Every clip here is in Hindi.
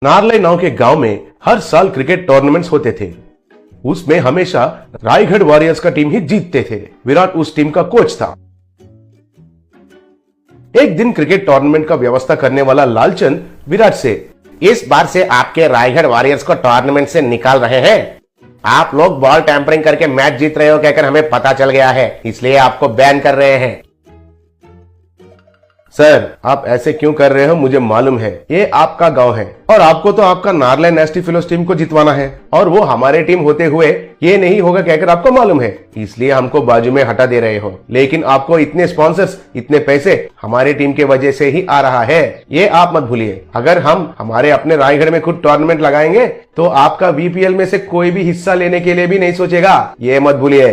नारले नाव के गांव में हर साल क्रिकेट टूर्नामेंट्स होते थे। उसमें हमेशा रायगढ़ वॉरियर्स का टीम ही जीतते थे। विराट उस टीम का कोच था। एक दिन क्रिकेट टूर्नामेंट का व्यवस्था करने वाला लालचंद विराट से, इस बार से आपके रायगढ़ वॉरियर्स को टूर्नामेंट से निकाल रहे हैं। आप लोग बॉल टैंपरिंग करके मैच जीत रहे हो कहकर हमें पता चल गया है, इसलिए आपको बैन कर रहे हैं। सर आप ऐसे क्यों कर रहे हो? मुझे मालूम है ये आपका गांव है और आपको तो आपका नारले नेस्टी फिलोस टीम को जितवाना है और वो हमारे टीम होते हुए ये नहीं होगा कहकर आपको मालूम है, इसलिए हमको बाजू में हटा दे रहे हो। लेकिन आपको इतने स्पॉन्सर्स, इतने पैसे हमारी टीम के वजह से ही आ रहा है, ये आप मत भूलिए। अगर हम हमारे अपने रायगढ़ में खुद टूर्नामेंट लगाएंगे तो आपका वीपीएल में से कोई भी हिस्सा लेने के लिए भी नहीं सोचेगा, ये मत भूलिए।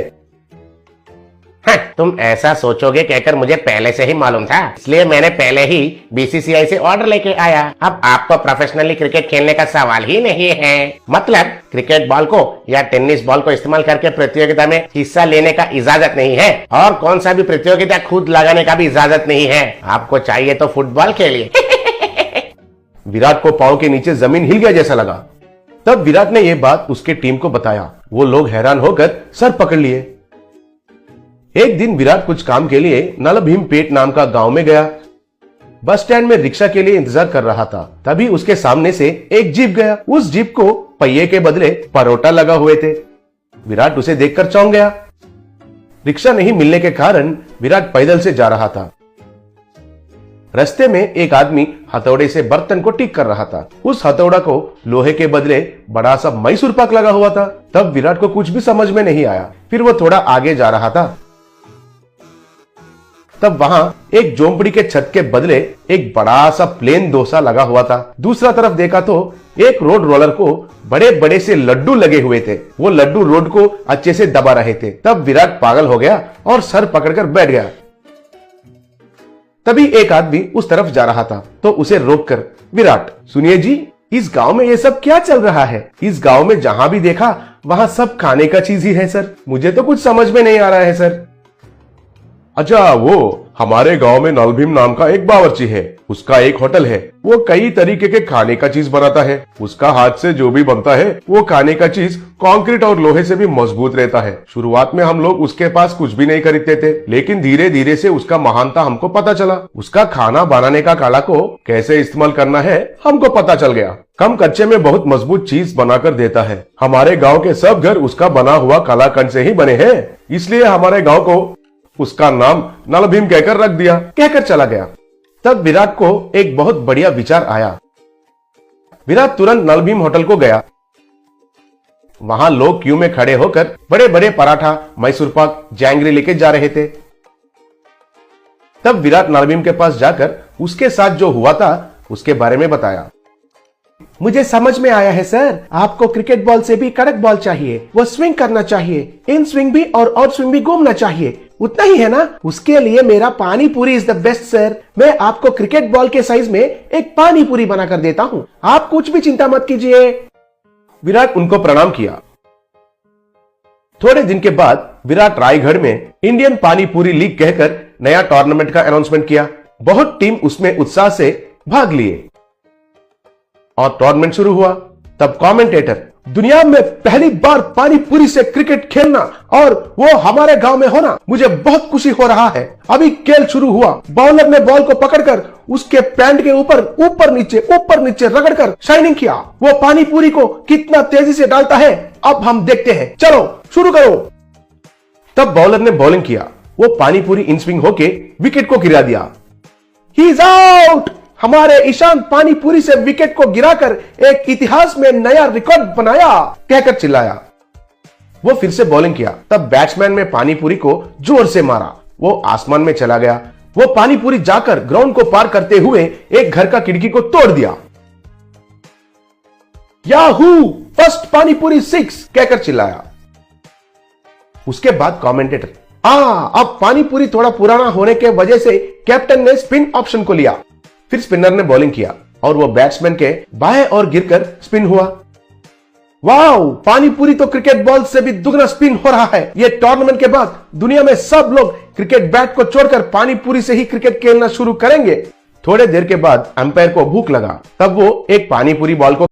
तुम ऐसा सोचोगे कहकर मुझे पहले से ही मालूम था, इसलिए मैंने पहले ही बीसीसीआई से ऑर्डर लेके आया। अब आपको प्रोफेशनली क्रिकेट खेलने का सवाल ही नहीं है। मतलब क्रिकेट बॉल को या टेनिस बॉल को इस्तेमाल करके प्रतियोगिता में हिस्सा लेने का इजाजत नहीं है और कौन सा भी प्रतियोगिता खुद लगाने का भी इजाजत नहीं है। आपको चाहिए तो फुटबॉल खेलिए। विराट को पांव के नीचे जमीन हिल गया जैसा लगा। तब विराट ने यह बात उसके टीम को बताया। वो लोग हैरान होकर सर पकड़ लिए। एक दिन विराट कुछ काम के लिए नलभीमपेट नाम का गांव में गया। बस स्टैंड में रिक्शा के लिए इंतजार कर रहा था। तभी उसके सामने से एक जीप गया। उस जीप को पहिए के बदले परोटा लगा हुए थे। विराट उसे देखकर चौंक गया। रिक्शा नहीं मिलने के कारण विराट पैदल से जा रहा था। रास्ते में एक आदमी हथौड़े से बर्तन को ठीक कर रहा था। उस हथौड़ा को लोहे के बदले बड़ा सा मैसूर पाक लगा हुआ था। तब विराट को कुछ भी समझ में नहीं आया। फिर वो थोड़ा आगे जा रहा था। तब वहां एक झोंपड़ी के छत के बदले एक बड़ा सा प्लेन डोसा लगा हुआ था। दूसरा तरफ देखा तो एक रोड रोलर को बड़े बड़े से लड्डू लगे हुए थे। वो लड्डू रोड को अच्छे से दबा रहे थे। तब विराट पागल हो गया और सर पकड़कर बैठ गया। तभी एक आदमी उस तरफ जा रहा था तो उसे रोककर, विराट सुनिए जी, इस गांव में ये सब क्या चल रहा है? इस गांव में जहां भी देखा वहां सब खाने का चीज ही है सर। मुझे तो कुछ समझ में नहीं आ रहा है सर। अच्छा, वो हमारे गांव में नलभीम नाम का एक बावर्ची है। उसका एक होटल है। वो कई तरीके के खाने का चीज बनाता है। उसका हाथ से जो भी बनता है वो खाने का चीज कंक्रीट और लोहे से भी मजबूत रहता है। शुरुआत में हम लोग उसके पास कुछ भी नहीं खरीदते थे, लेकिन धीरे धीरे से उसका महानता हमको पता चला। उसका खाना बनाने का कला को कैसे इस्तेमाल करना है हमको पता चल गया। कम कच्चे में बहुत मजबूत चीज बनाकर देता है। हमारे गाँव के सब घर उसका बना हुआ कलाकंड से ही बने हैं, इसलिए हमारे गाँव को उसका नाम नलभीम कहकर रख दिया। कहकर चला गया। तब विराट को एक बहुत बढ़िया विचार आया। विराट तुरंत नलभीम होटल को गया। वहां लोग क्यू में खड़े होकर बड़े बड़े पराठा, मैसूर पाक, जैंगरी लेके जा रहे थे। तब विराट नलभीम के पास जाकर उसके साथ जो हुआ था उसके बारे में बताया। मुझे समझ में आया है सर, आपको क्रिकेट बॉल से भी कड़क बॉल चाहिए। वो स्विंग करना चाहिए, इन स्विंग भी और आउट स्विंग भी घूमना चाहिए, उतना ही है ना? उसके लिए मेरा पानी पूरी इज द बेस्ट सर। मैं आपको क्रिकेट बॉल के साइज में एक पानी पूरी बनाकर देता हूँ, आप कुछ भी चिंता मत कीजिए। विराट उनको प्रणाम किया। थोड़े दिन के बाद विराट रायगढ़ में इंडियन पानी पूरी लीग कहकर नया टूर्नामेंट का अनाउंसमेंट किया। बहुत टीम उसमें उत्साह से भाग लिए और टूर्नामेंट शुरू हुआ। तब कमेंटेटर, दुनिया में पहली बार पानी पूरी से क्रिकेट खेलना और वो हमारे गांव में होना, मुझे बहुत खुशी हो रहा है। अभी खेल शुरू हुआ। बॉलर ने बॉल को पकड़कर उसके पैंट के ऊपर नीचे रगड़कर शाइनिंग किया। वो पानी पूरी को कितना तेजी से डालता है अब हम देखते हैं। चलो शुरू करो। तब बॉलर ने बॉलिंग किया। वो पानी पूरी इन स्विंग होके विकेट को गिरा दिया। He is out. हमारे ईशान पानी पूरी से विकेट को गिराकर एक इतिहास में नया रिकॉर्ड बनाया, कहकर चिल्लाया। वो फिर से बॉलिंग किया। तब बैट्समैन ने पानी पूरी को जोर से मारा। वो आसमान में चला गया। वो पानी पूरी जाकर ग्राउंड को पार करते हुए एक घर का खिड़की को तोड़ दिया। याहू, फर्स्ट पानी पूरी 6, कहकर चिल्लाया। उसके बाद कमेंटेटर, अब पानी पूरी थोड़ा पुराना होने के वजह से कैप्टन ने स्पिन ऑप्शन को लिया। फिर स्पिनर ने बॉलिंग किया और वो बैट्समैन के बाएं ओर गिरकर स्पिन हुआ। वाओ, पानी पूरी तो क्रिकेट बॉल से भी दुगना स्पिन हो रहा है। ये टूर्नामेंट के बाद दुनिया में सब लोग क्रिकेट बैट को छोड़कर पानी पूरी से ही क्रिकेट खेलना शुरू करेंगे। थोड़े देर के बाद अंपायर को भूख लगा, तब वो एक पानी पूरी बॉल को